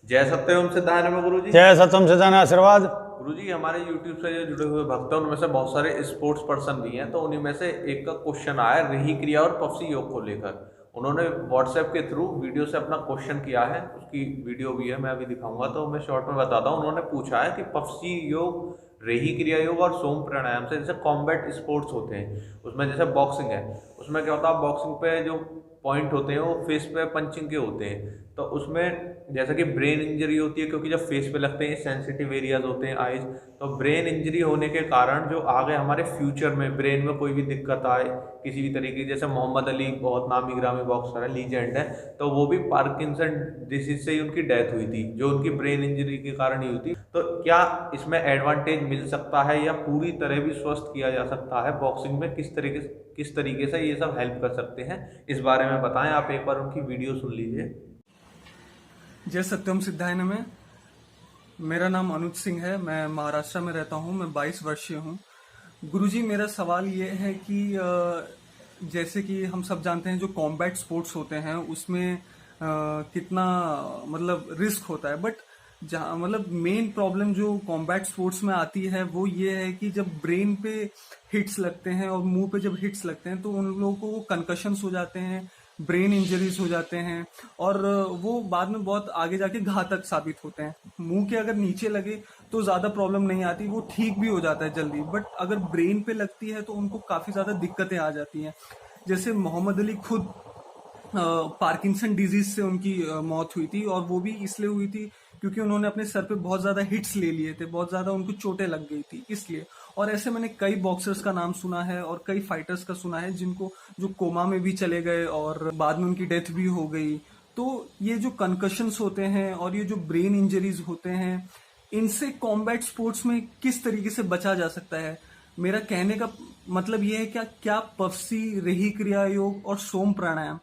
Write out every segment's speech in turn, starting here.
जय सत्यम सिद्धार्थ में गुरु जी। जय सत्यम सिद्धार्थ आशीर्वाद। गुरु जी, हमारे YouTube से जो जुड़े हुए भक्त हैं उनमें से बहुत सारे स्पोर्ट्स पर्सन भी हैं, तो उन्हीं में से एक का क्वेश्चन आया रही क्रिया और पफसी योग को लेकर। उन्होंने व्हाट्सएप के थ्रू वीडियो से अपना क्वेश्चन किया है, उसकी वीडियो भी है, मैं अभी दिखाऊंगा, तो मैं शॉर्ट में बताता हूँ। उन्होंने पूछा है कि पफसी योग, रेही क्रिया योग और सोम प्राणायाम से जैसे कॉम्बैट स्पोर्ट्स होते हैं, उसमें जैसे बॉक्सिंग है, उसमें क्या होता है, बॉक्सिंग पे जो पॉइंट होते हैं वो फेस पे पंचिंग के होते हैं, तो उसमें जैसा कि ब्रेन इंजरी होती है, क्योंकि जब फेस पे लगते हैं सेंसिटिव एरियाज होते हैं आईज, तो ब्रेन इंजरी होने के कारण जो आगे हमारे फ्यूचर में ब्रेन में कोई भी दिक्कत आए किसी भी तरीके की, जैसे मोहम्मद अली बहुत नामी ग्रामी बॉक्सर है, लीजेंड है, तो वो भी पार्किंसन डिसीज से ही उनकी डेथ हुई थी, जो उनकी ब्रेन इंजरी के कारण ही हुई थी। तो क्या इसमें एडवांटेज मिल सकता है या पूरी तरह भी स्वस्थ किया जा सकता है बॉक्सिंग में? किस तरीके से ये सब हेल्प कर सकते हैं, इस बारे में बताएं। आप एक बार उनकी वीडियो सुन लीजिए। जय सत्यम सिद्धाय में। मेरा नाम अनुज सिंह है, मैं महाराष्ट्र में रहता हूँ, मैं 22 वर्षीय हूँ। गुरुजी, मेरा सवाल ये है कि जैसे कि हम सब जानते हैं जो कॉम्बैट स्पोर्ट्स होते हैं उसमें कितना मतलब रिस्क होता है, बट जहाँ मतलब मेन प्रॉब्लम जो कॉम्बैट स्पोर्ट्स में आती है वो ये है कि जब ब्रेन पे हिट्स लगते हैं और मुंह पे जब हिट्स लगते हैं तो उन लोगों को कंकशंस हो जाते हैं, ब्रेन इंजरीज हो जाते हैं और वो बाद में बहुत आगे जाके घातक साबित होते हैं। मुंह के अगर नीचे लगे तो ज्यादा प्रॉब्लम नहीं आती, वो ठीक भी हो जाता है जल्दी, बट अगर ब्रेन पे लगती है तो उनको काफी ज्यादा दिक्कतें आ जाती हैं। जैसे मोहम्मद अली खुद पार्किंसन डिजीज से उनकी मौत हुई थी, और वो भी इसलिए हुई थी क्योंकि उन्होंने अपने सर पे बहुत ज्यादा हिट्स ले लिए थे, बहुत ज्यादा उनको चोटें लग गई थी इसलिए। और ऐसे मैंने कई बॉक्सर्स का नाम सुना है और कई फाइटर्स का सुना है जिनको जो कोमा में भी चले गए और बाद में उनकी डेथ भी हो गई। तो ये जो कंकशंस होते हैं और ये जो ब्रेन इंजरीज होते हैं, इनसे कॉम्बैट स्पोर्ट्स में किस तरीके से बचा जा सकता है? मेरा कहने का मतलब ये है क्या पफसी, रेही क्रिया योग और सोम प्राणायाम,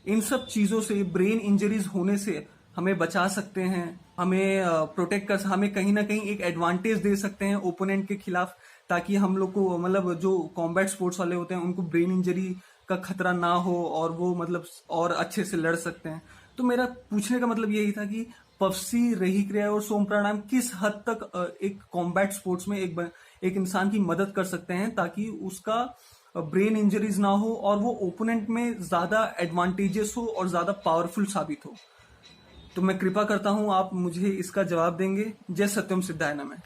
इन सब चीजों से, ब्रेन इंजरीज होने से हमें बचा सकते हैं, हमें प्रोटेक्ट कर, हमें कहीं ना कहीं एक एडवांटेज दे सकते हैं ओपोनेंट के खिलाफ, ताकि हम लोग को मतलब जो कॉम्बैट स्पोर्ट्स वाले होते हैं उनको ब्रेन इंजरी का खतरा ना हो और वो मतलब और अच्छे से लड़ सकते हैं। तो मेरा पूछने का मतलब यही था कि पफसी, रेही क्रिया और सोम प्राणायाम किस हद तक एक कॉम्बैट स्पोर्ट्स में एक इंसान की मदद कर सकते हैं ताकि उसका ब्रेन इंजरीज ना हो और वो ओपोनेंट में ज्यादा एडवांटेजेस हो और ज्यादा पावरफुल साबित हो। तो मैं कृपा करता हूं आप मुझे इसका जवाब देंगे। जय सत्यम सिद्धाय में।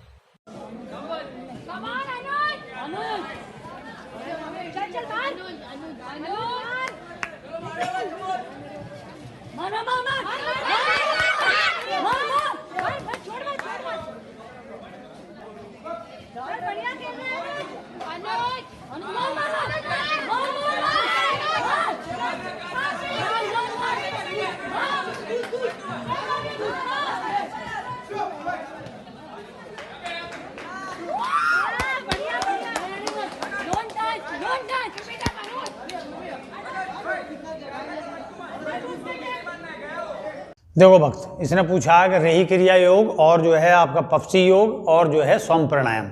देखो भक्त, इसने पूछा है कि रेही क्रिया योग और जो है आपका पफसी योग और जो है सोम प्राणायाम,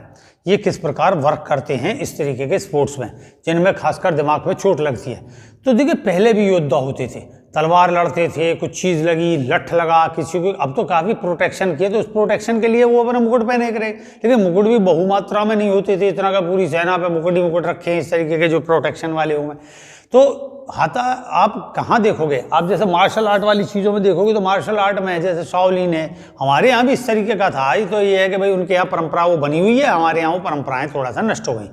ये किस प्रकार वर्क करते हैं इस तरीके के स्पोर्ट्स में जिनमें खासकर दिमाग में चोट लगती है। तो देखिए, पहले भी योद्धा होते थे, तलवार लड़ते थे, कुछ चीज़ लगी, लठ लगा किसी को, अब तो काफ़ी प्रोटेक्शन किए, तो उस प्रोटेक्शन के लिए वो अपना मुकुट पहने करे, लेकिन मुकुट भी बहुमात्रा में नहीं होते थे, इतना का पूरी सेना पे मुकुट ही मुकुट रखे हैं इस तरीके के जो प्रोटेक्शन वाले हुए। तो हाथा आप कहाँ देखोगे, आप जैसे मार्शल आर्ट वाली चीज़ों में देखोगे तो मार्शल आर्ट में जैसे शाओलिन है, हमारे यहाँ भी इस तरीके का था। तो ये है कि भाई उनके यहाँ परंपरा वो बनी हुई है, हमारे यहाँ वो परंपराएं थोड़ा सा नष्ट हो गई।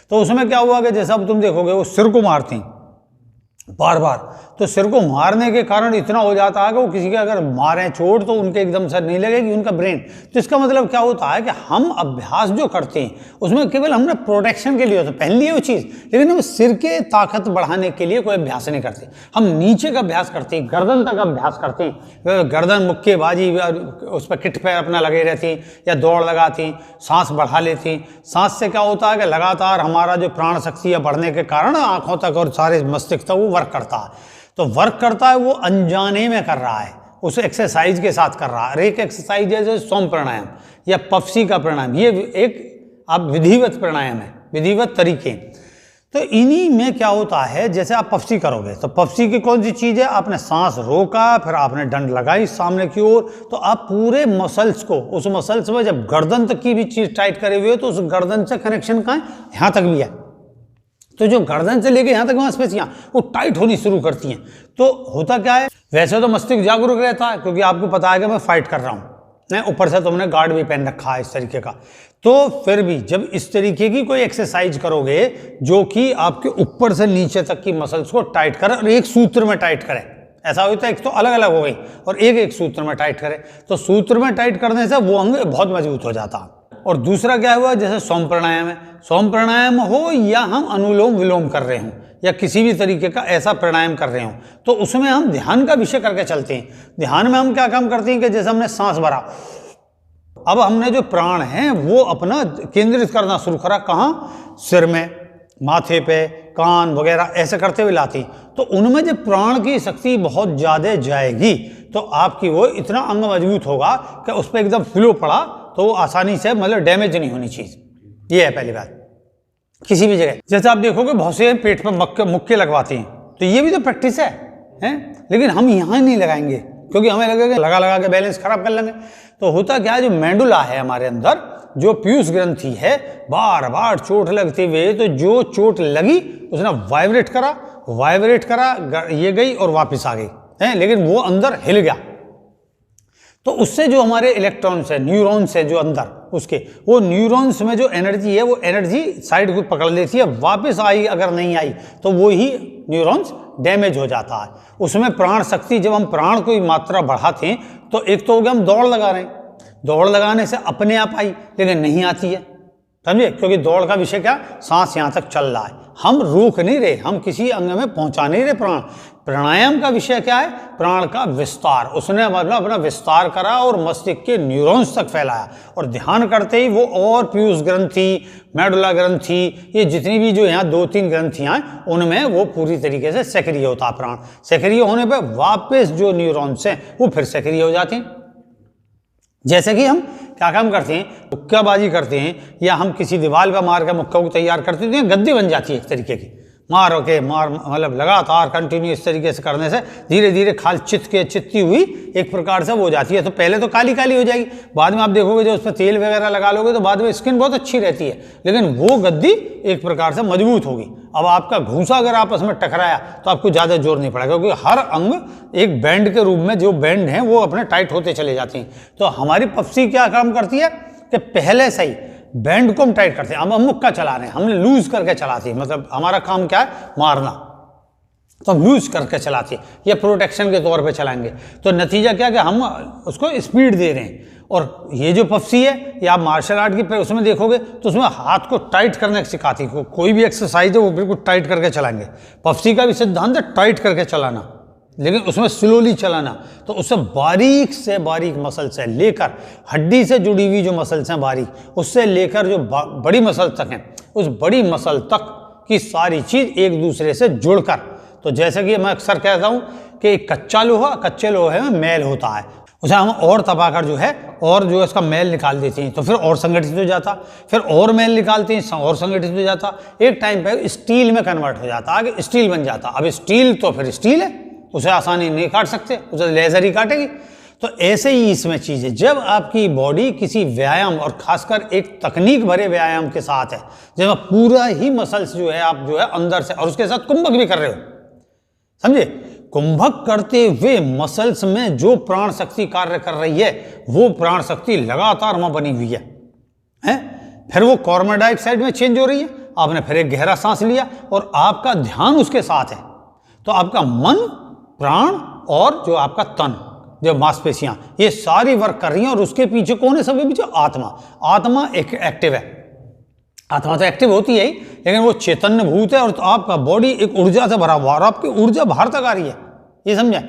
तो उसमें क्या हुआ कि जैसा अब तुम देखोगे वो सिर को मारते हैं बार बार, तो सिर को मारने के कारण इतना हो जाता है कि वो किसी के अगर मारें चोट तो उनके एकदम से नहीं लगेगी उनका ब्रेन। तो इसका मतलब क्या होता है कि हम अभ्यास जो करते हैं उसमें केवल हमने प्रोटेक्शन के लिए होता पहन लिए वो चीज़, लेकिन हम सिर के ताकत बढ़ाने के लिए कोई अभ्यास नहीं करते। हम नीचे का अभ्यास करते हैं, गर्दन तक अभ्यास करते हैं, गर्दन मुक्केबाजी उस पर किट पर अपना लगे रहते हैं या दौड़ लगाते हैं, सांस बढ़ा लेते हैं। सांस से क्या होता है कि लगातार हमारा जो प्राण शक्ति बढ़ने के कारण आंखों तक और सारे मस्तिष्क तक वो वर्क करता है। तो वर्क करता है वो अनजाने में कर रहा है, उस एक्सरसाइज के साथ कर रहा है। और एक एक्सरसाइज जैसे सोम प्राणायाम या पफसी का प्राणायाम, ये एक आप विधिवत प्राणायाम है, विधिवत तरीके। तो इन्हीं में क्या होता है, जैसे आप पफसी करोगे तो पफसी की कौन सी चीज़ है, आपने सांस रोका, फिर आपने डंड लगाई सामने की ओर, तो आप पूरे मसल्स को, उस मसल्स में जब गर्दन तक की भी चीज़ टाइट करे हुए हो तो उस गर्दन से कनेक्शन कहाँ है, यहाँ तक भी है। तो जो गर्दन से लेके यहाँ तक मांसपेशियाँ वो टाइट होनी शुरू करती हैं। तो होता क्या है, वैसे तो मस्तिष्क जागरूक रहता है क्योंकि आपको पता है कि मैं फाइट कर रहा हूँ, ऊपर से तुमने गार्ड भी पहन रखा है इस तरीके का। तो फिर भी जब इस तरीके की कोई एक्सरसाइज करोगे जो कि आपके ऊपर से नीचे तक की मसल्स को टाइट करे और एक सूत्र में टाइट करे, ऐसा होता है एक तो अलग अलग हो गई और एक सूत्र में टाइट करे, तो सूत्र में टाइट करने से वो अंग बहुत मजबूत हो जाता है। और दूसरा क्या हुआ, जैसे सोम प्राणायाम है, सोम प्राणायाम हो या हम अनुलोम विलोम कर रहे हों या किसी भी तरीके का ऐसा प्राणायाम कर रहे हों, तो उसमें हम ध्यान का विषय करके चलते हैं। ध्यान में हम क्या काम करते हैं कि जैसे हमने सांस भरा, अब हमने जो प्राण है वो अपना केंद्रित करना शुरू करा, कहाँ, सिर में, माथे पे, कान वगैरह ऐसे करते हुए लाती, तो उनमें जब प्राण की शक्ति बहुत ज़्यादा जाएगी तो आपकी वो इतना अंग मजबूत होगा कि उस पर एकदम फ्लो पड़ा तो वो आसानी से मतलब डैमेज नहीं होनी चीज़। ये है पहली बात। किसी भी जगह जैसे आप देखोगे बहुत से पेट पर मुक्के लगवाते हैं, तो ये भी तो प्रैक्टिस है? लेकिन हम यहाँ नहीं लगाएंगे क्योंकि हमें लगेगा लगा लगा के बैलेंस खराब कर लेंगे। तो होता क्या है, जो मेंडुला है हमारे अंदर, जो पीयूष ग्रंथि है, बार बार चोट लगते हुए, तो जो चोट लगी उसने वाइब्रेट करा, ये गई और वापस आ गई है, लेकिन वो अंदर हिल गया। तो उससे जो हमारे इलेक्ट्रॉन्स है, न्यूरॉन्स है जो अंदर उसके, वो न्यूरॉन्स में जो एनर्जी है वो एनर्जी साइड को पकड़ लेती है, वापस आई अगर नहीं आई तो वो ही न्यूरॉन्स डैमेज हो जाता है। उसमें प्राण शक्ति, जब हम प्राण की मात्रा बढ़ाते हैं तो एक तो हो गया हम दौड़ लगा रहे हैं, दौड़ लगाने से अपने आप आई लेकिन नहीं आती है, समझे, क्योंकि दौड़ का विषय क्या, सांस यहाँ तक चल रहा है, हम रोक नहीं रहे, हम किसी अंग में पहुंचा नहीं रहे प्राण। प्राणायाम का विषय क्या है, प्राण का विस्तार, उसने मतलब अपना विस्तार करा और मस्तिष्क के न्यूरॉन्स तक फैलाया, और ध्यान करते ही वो और पीयूष ग्रंथि, मेडुला ग्रंथि, ये जितनी भी जो यहाँ 2-3 ग्रंथियाँ हैं उनमें वो पूरी तरीके से सक्रिय होता है प्राण। सक्रिय होने पर वापस जो न्यूरॉन्स हैं वो फिर सक्रिय हो जाते हैं। जैसे कि हम क्या काम करते हैं, मुक्काबाजी करते हैं या हम किसी दीवार पर मार कर मुक्का को तैयार करते हैं, तो गद्दी बन जाती है एक तरीके की, मार मतलब लगातार कंटिन्यू इस तरीके से करने से धीरे धीरे खाल चित्ती हुई एक प्रकार से वो हो जाती है। तो पहले तो काली काली हो जाएगी, बाद में आप देखोगे जो उस पर तेल वगैरह लगा लोगे तो बाद में स्किन बहुत अच्छी रहती है, लेकिन वो गद्दी एक प्रकार से मजबूत होगी। अब आपका घूंसा अगर आपस में टकराया तो आपको ज़्यादा जोर नहीं पड़ेगा, क्योंकि हर अंग एक बैंड के रूप में, जो बैंड हैं वो अपने टाइट होते चले जाते हैं। तो हमारी पफसी क्या काम करती है कि पहले से ही बैंड को हम टाइट करते हैं। अब हम मुक्का चला रहे हैं, हमने लूज करके चलाते हैं, मतलब हमारा काम क्या है, मारना, तो हम लूज करके चलाते हैं या प्रोटेक्शन के तौर पे चलाएंगे। तो नतीजा क्या कि हम उसको स्पीड दे रहे हैं। और ये जो पफसी है, या आप मार्शल आर्ट की उसमें देखोगे तो उसमें हाथ को टाइट करने सिखाती है, कोई भी एक्सरसाइज है वो बिल्कुल टाइट करके चलाएंगे। पफसी का भी सिद्धांत है टाइट करके चलाना, लेकिन उसमें स्लोली चलाना। तो उससे बारीक से बारीक मसल्स है, लेकर हड्डी से जुड़ी हुई जो मसल्स हैं बारीक, उससे लेकर जो बड़ी मसल तक हैं, उस बड़ी मसल तक की सारी चीज़ एक दूसरे से जुड़कर। तो जैसे कि मैं अक्सर कहता हूँ कि एक कच्चे लोहे में मैल होता है, उसे हम और तपाकर जो है और जो इसका मैल निकाल देते हैं, तो फिर और संगठित हो जाता, फिर और मैल निकालते हैं और संगठित हो जाता, एक टाइम पे स्टील में कन्वर्ट हो जाता, आगे स्टील बन जाता। अब स्टील तो फिर स्टील है, उसे आसानी नहीं काट सकते, उसे लेजर ही काटेगी। तो ऐसे ही इसमें चीज़ है, जब आपकी बॉडी किसी व्यायाम और खासकर एक तकनीक भरे व्यायाम के साथ है, जब पूरा ही मसल्स जो है आप जो है अंदर से, और उसके साथ कुंभक भी कर रहे हो, समझे, कुंभक करते हुए मसल्स में जो प्राण शक्ति कार्य कर रही है वो प्राण शक्ति लगातार वहां बनी हुई है? फिर वो कार्बन डाइऑक्साइड में चेंज हो रही है, आपने फिर एक गहरा सांस लिया और आपका ध्यान उसके साथ है, तो आपका मन, प्राण और जो आपका तन, जो मांसपेशियां, ये सारी वर्क कर रही हैं। और उसके पीछे कौन है, सबके पीछे आत्मा एक एक्टिव है। आत्मा तो एक्टिव होती है ही, लेकिन वो चैतन्य भूत है, और तो आपका बॉडी एक ऊर्जा से भरा हुआ, और आपकी ऊर्जा बाहर तक आ रही है, ये समझे।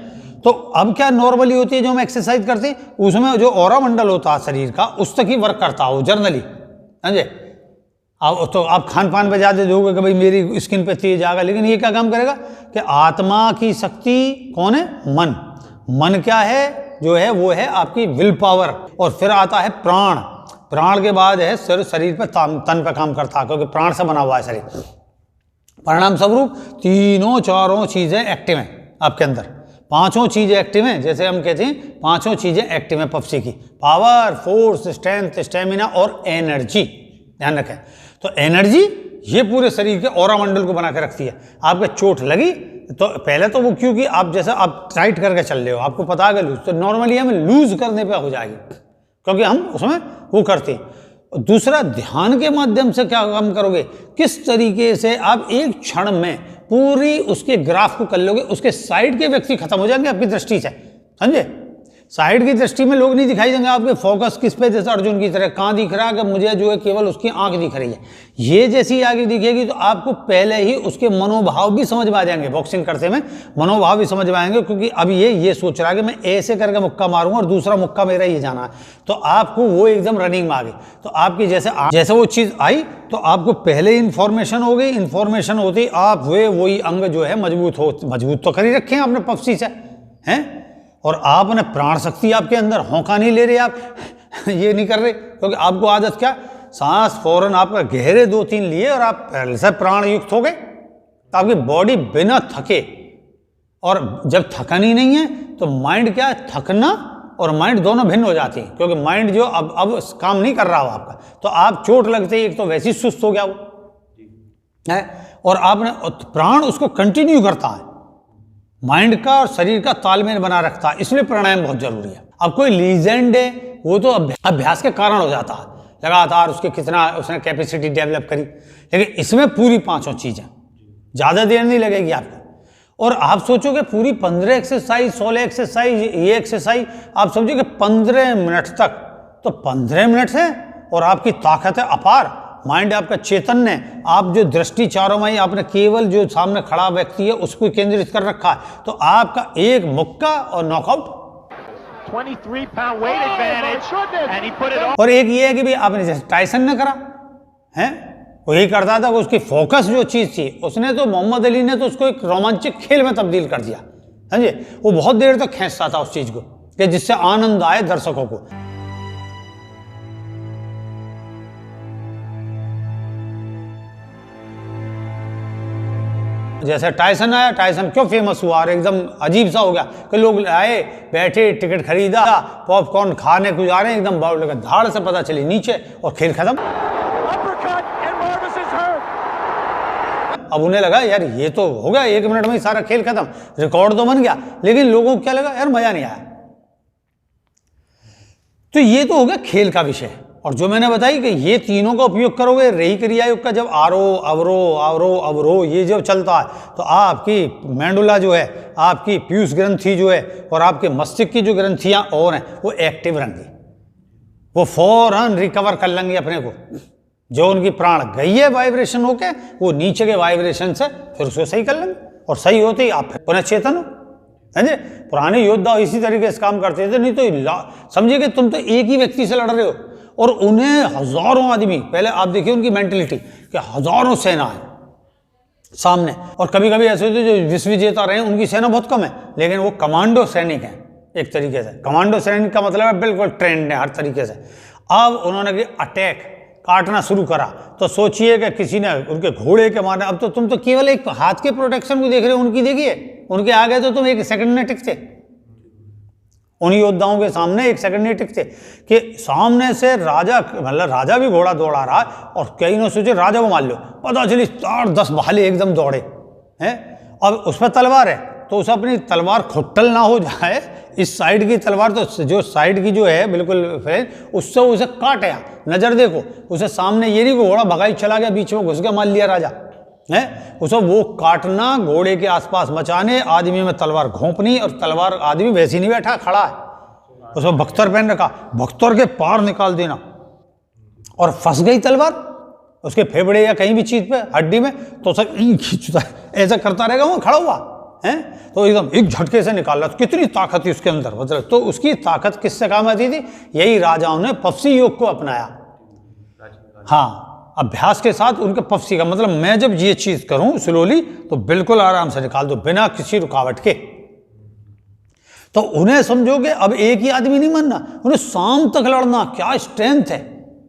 तो अब क्या नॉर्मली होती है जो हम एक्सरसाइज करते हैं, उसमें जो ऑरा मंडल होता है शरीर का, उस तक ही वर्क करता है वो जनरली, समझे। अब तो आप खान पान पे ज़्यादा दोगे कि भाई मेरी स्किन पे तेज आएगा, लेकिन ये क्या काम करेगा कि आत्मा की शक्ति कौन है, मन क्या है, जो है वो है आपकी विल पावर, और फिर आता है प्राण के बाद है शरीर पे, तन पे काम करता है, क्योंकि प्राण से बना हुआ है शरीर। परिणाम स्वरूप तीनों चारों चीजें एक्टिव हैं आपके अंदर, पांचों चीजें एक्टिव हैं। जैसे हम कहते हैं पांचों चीजें एक्टिव हैं पफसी की, पावर, फोर्स, स्ट्रेंथ, स्टेमिना और एनर्जी। ध्यान रखें, तो एनर्जी ये पूरे शरीर के ऑरा मंडल को बना के रखती है। आपके चोट लगी तो पहले तो वो, क्योंकि आप जैसा आप टाइट करके चल रहे हो, आपको पता है लूज, तो नॉर्मली हमें लूज करने पे हो जाएगी, क्योंकि हम उसमें वो करते हैं। दूसरा, ध्यान के माध्यम से क्या काम करोगे, किस तरीके से आप एक क्षण में पूरी उसके ग्राफ को कर लोगे, उसके साइड के व्यक्ति खत्म हो जाएंगे आपकी दृष्टि से, समझे। साइड की दृष्टि में लोग नहीं दिखाई देंगे, आपके फोकस किस पे, जैसे अर्जुन की तरह कहाँ दिख रहा है कि मुझे जो है केवल उसकी आंख दिख रही है। ये जैसी आगे दिखेगी तो आपको पहले ही उसके मनोभाव भी समझ में आ जाएंगे, बॉक्सिंग करते में मनोभाव भी समझ में आएंगे, क्योंकि अब ये सोच रहा है कि मैं ऐसे करके मुक्का मारूंगा और दूसरा मुक्का मेरा ये जाना है, तो आपको वो एकदम रनिंग में आ गई। तो आपकी जैसे वो चीज़ आई तो आपको पहले इंफॉर्मेशन हो गई, इंफॉर्मेशन होती आप हुए वही अंग जो है मजबूत तो कर ही रखे हैं आपने पफसी से, हैं। और आपने प्राण शक्ति आपके अंदर, होंका नहीं ले रहे आप ये नहीं कर रहे, क्योंकि आपको आदत क्या, सांस फौरन आपका गहरे 2-3 लिए और आप पहले से प्राण युक्त हो गए, तो आपकी बॉडी बिना थके, और जब थकन ही नहीं है तो माइंड क्या है, थकना और माइंड दोनों भिन्न हो जाती है, क्योंकि माइंड जो अब काम नहीं कर रहा हो आपका, तो आप चोट लगते ही एक तो वैसे ही सुस्त हो गया वो है, और आपने प्राण उसको कंटिन्यू करता है, माइंड का और शरीर का तालमेल बना रखता है, इसलिए प्राणायाम बहुत जरूरी है। अब कोई लीजेंड है वो तो अभ्यास के कारण हो जाता है, लगातार उसके कितना उसने कैपेसिटी डेवलप करी, लेकिन इसमें पूरी पांचों चीजें, ज्यादा देर नहीं लगेगी आपको। और आप सोचोगे पूरी 15 एक्सरसाइज, 16 एक्सरसाइज, ये एक्सरसाइज आप समझोगे 15 मिनट तक, तो 15 मिनट है और आपकी ताकत है अपार, माइंड आपका चैतन्य, आप जो दृष्टि चारों में आपने केवल जो सामने खड़ा व्यक्ति है उसको केंद्रित कर रखा है, तो आपका एक मुक्का और knockout. 23 pound weight advantage and he put it on. और एक ये है कि भी आपने जैसे टाइसन ने करा है, वो यही करता था, उसकी फोकस जो चीज थी, उसने तो मोहम्मद अली ने तो उसको एक रोमांचक खेल में तब्दील कर दिया, समझे। वो बहुत देर तक खींचता था उस चीज को कि जिससे आनंद आए दर्शकों को। जैसे टाइसन आया, टाइसन क्यों फेमस हुआ और एकदम अजीब सा हो गया कि लोग आए, बैठे, टिकट खरीदा, पॉपकॉर्न खाने को जा रहे हैं, एकदम बाउल लगा, धाड़ से पता चली नीचे और खेल खत्म। अब उन्हें लगा यार ये तो हो गया, 1 मिनट में ही सारा खेल खत्म, रिकॉर्ड तो बन गया, लेकिन लोगों को क्या लगा, यार मजा नहीं आया। तो ये तो हो गया खेल का विषय। और जो मैंने बताई कि ये तीनों का उपयोग करोगे, रही क्रिया योग का जब आरोह अवरोह ये जब चलता है, तो आपकी मेंडुला जो है, आपकी पीयूष ग्रंथि जो है और आपके मस्तिष्क की जो ग्रंथियां और हैं वो एक्टिव रहेंगी, वो फौरन रिकवर कर लेंगे अपने को। जो उनकी प्राण गई है वाइब्रेशन होके, वो नीचे के वाइब्रेशन से फिर उसको सही कर लेंगे, और सही होते ही आप पुनः चेतन हो, समझे। पुराने योद्धा इसी तरीके से काम करते थे, नहीं तो समझिए कि तुम तो एक ही व्यक्ति से लड़ रहे हो और उन्हें हजारों आदमी, पहले आप देखिए उनकी मेंटेलिटी कि हजारों सेना है सामने, और कभी कभी ऐसे होते जो विश्व विजेता रहे उनकी सेना बहुत कम है, लेकिन वो कमांडो सैनिक हैं एक तरीके से। कमांडो सैनिक का मतलब है बिल्कुल ट्रेंड है हर तरीके से। अब उन्होंने अटैक काटना शुरू करा, तो सोचिए कि किसी ने उनके घोड़े के मारने, अब तो तुम तो केवल एक हाथ के प्रोटेक्शन को देख रहे हो, उनकी देखिए, उनके आगे तो तुम 1 सेकंड में टिकते, उन योद्धाओं के सामने 1 सेकंड नहीं टिकते कि सामने से राजा, मतलब राजा भी घोड़ा दौड़ा रहा और कई ने सोचे राजा को मार लो, पता चली 4-10 भाले एकदम दौड़े हैं। अब उस पर तलवार है तो उसे अपनी तलवार खुट्टल ना हो जाए, इस साइड की तलवार तो जो साइड की जो है बिल्कुल उससे उसे काटा, नजर देखो उसे सामने, ये नहीं घोड़ा भगाई चला गया, बीच में घुस गया, मार लिया राजा है, उसे वो काटना, घोड़े के आसपास मचाने, आदमी में तलवार घोंपनी, और तलवार आदमी वैसे नहीं बैठा, खड़ा है, उसमें बख्तर पहन रखा, बख्तर के पार निकाल देना और फंस गई तलवार उसके फेफड़े या कहीं भी चीज पे, हड्डी में, तो सब खींचता है, ऐसा करता रहेगा वो खड़ा हुआ है, तो एकदम एक झटके से निकाल रहा। कितनी ताकत थी उसके अंदर, मतलब तो उसकी ताकत किससे काम आती थी, यही राजाओं ने पफसी योग को अपनाया। हाँ, अभ्यास के साथ उनके पफसी का मतलब, मैं जब ये चीज करूं स्लोली तो बिल्कुल आराम से निकाल दो बिना किसी रुकावट के। तो उन्हें समझोगे अब एक ही आदमी नहीं मानना, उन्हें शाम तक लड़ना, क्या स्ट्रेंथ है।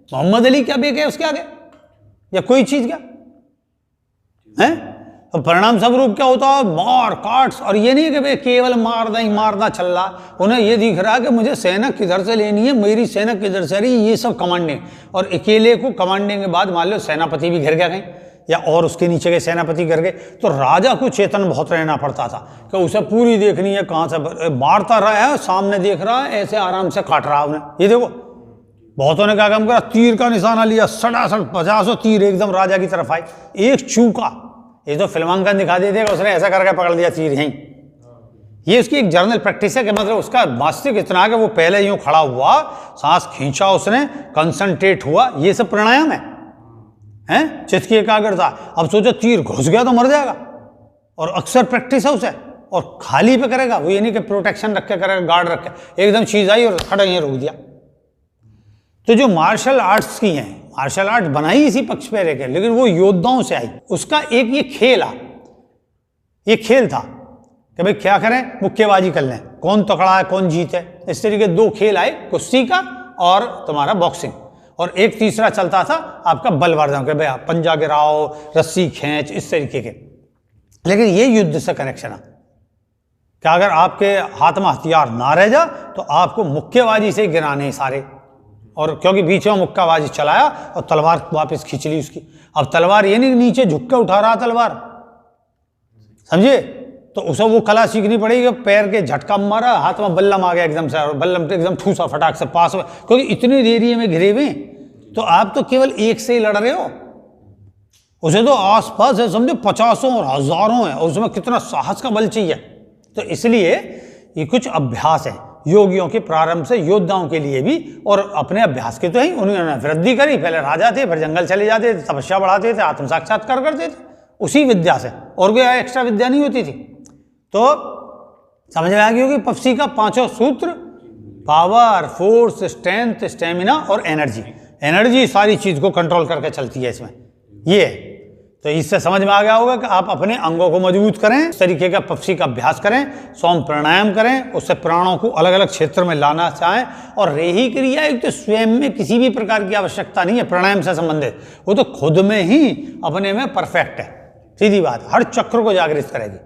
मोहम्मद अली क्या बेक है उसके आगे, या कोई चीज क्या है। तो परिणाम स्वरूप क्या होता है, मार काट्स। और ये नहीं कि भाई केवल मारना ही मारना चल रहा, उन्हें ये दिख रहा है कि मुझे सेना किधर से लेनी है, मेरी सेना किधर से रही, ये सब कमांडिंग। और अकेले को कमांडिंग के बाद मान लो सेनापति भी घिर गया कहीं, या और उसके नीचे के सेनापति गिर गए, तो राजा को चेतन बहुत रहना पड़ता था कि उसे पूरी देखनी है, कहाँ से मारता रहा है, सामने देख रहा है, ऐसे आराम से काट रहा उन्हें। ये देखो बहुतों ने क्या काम करा, तीर का निशाना लिया, सड़ासड़ 50 तीर एकदम राजा की तरफ आए, एक चूका। ये तो फिल्मांकन दिखा देते उसने ऐसा करके पकड़ लिया तीर यहीं। ये उसकी एक जर्नल प्रैक्टिस है कि मतलब उसका मस्तिष्क इतना कि वो पहले यूं खड़ा हुआ, सांस खींचा उसने, कंसंट्रेट हुआ, ये सब प्राणायाम है, चित्त की एकाग्रता। अब सोचो तीर घुस गया तो मर जाएगा, और अक्सर प्रैक्टिस है उसे, और खाली पे करेगा वो, ये नहीं कि प्रोटेक्शन रख के करेगा, गार्ड रख के, एकदम चीज आई और खड़ा यहीं रोक दिया। तो जो मार्शल आर्ट्स की हैं, मार्शल आर्ट बनाई इसी पक्ष पे रह के, लेकिन वो योद्धाओं से आई। उसका एक ये खेल था कि भाई क्या करें, मुक्केबाजी कर लें, कौन तकड़ा है कौन जीते, इस तरीके 2 खेल आए, कुश्ती का और तुम्हारा बॉक्सिंग। और एक तीसरा चलता था आपका बलवर्धन के, भाई पंजा गिराओ, रस्सी खींच, इस तरीके के। लेकिन ये युद्ध से कनेक्शन है कि अगर आपके हाथ में हथियार ना रह जा तो आपको मुक्केबाजी से गिराने सारे। और क्योंकि बीच में मुक्काबाजी चलाया और तलवार वापस खींच ली उसकी। अब तलवार ये नहीं नीचे झुक के उठा रहा तलवार, समझे, तो उसे वो कला सीखनी पड़ेगी। पैर के झटका मारा, हाथ में बल्लम आ गया एकदम से, और बल्लम एकदम ठूसा फटाक से पास में, क्योंकि इतनी एरिया में घिरे हुए, तो आप तो केवल एक से ही लड़ रहे हो, उसे तो आसपास है समझो 50 और हजारों है, और उसमें कितना साहस का बल चाहिए। तो इसलिए ये कुछ अभ्यास है योगियों के प्रारंभ से, योद्धाओं के लिए भी, और अपने अभ्यास के तो ही उन्होंने वृद्धि करी। पहले राजा थे, फिर जंगल चले जाते थे, तपस्या बढ़ाते थे, आत्म साक्षात्कार करते थे उसी विद्या से, और कोई एक्स्ट्रा विद्या नहीं होती थी। तो समझ में आ गई होगी पफसी का 5 सूत्र, पावर, फोर्स, स्ट्रेंथ, स्टेमिना और एनर्जी। एनर्जी सारी चीज को कंट्रोल करके चलती है इसमें, ये है। तो इससे समझ में आ गया होगा कि आप अपने अंगों को मजबूत करें, इस तरीके का पफसी का अभ्यास करें, सोम प्राणायाम करें, उससे प्राणों को अलग अलग क्षेत्र में लाना चाहें। और रेही क्रिया एक तो स्वयं में किसी भी प्रकार की आवश्यकता नहीं है प्राणायाम से संबंधित, वो तो खुद में ही अपने में परफेक्ट है, सीधी बात। हर चक्र को जागृत करेगी,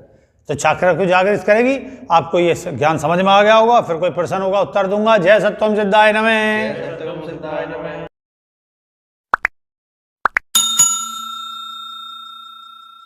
तो चक्र को जागृत करेगी। आपको ये ज्ञान समझ में आ गया होगा, फिर कोई प्रश्न होगा उत्तर दूंगा। जय सत्यम सिद्धाय नमः।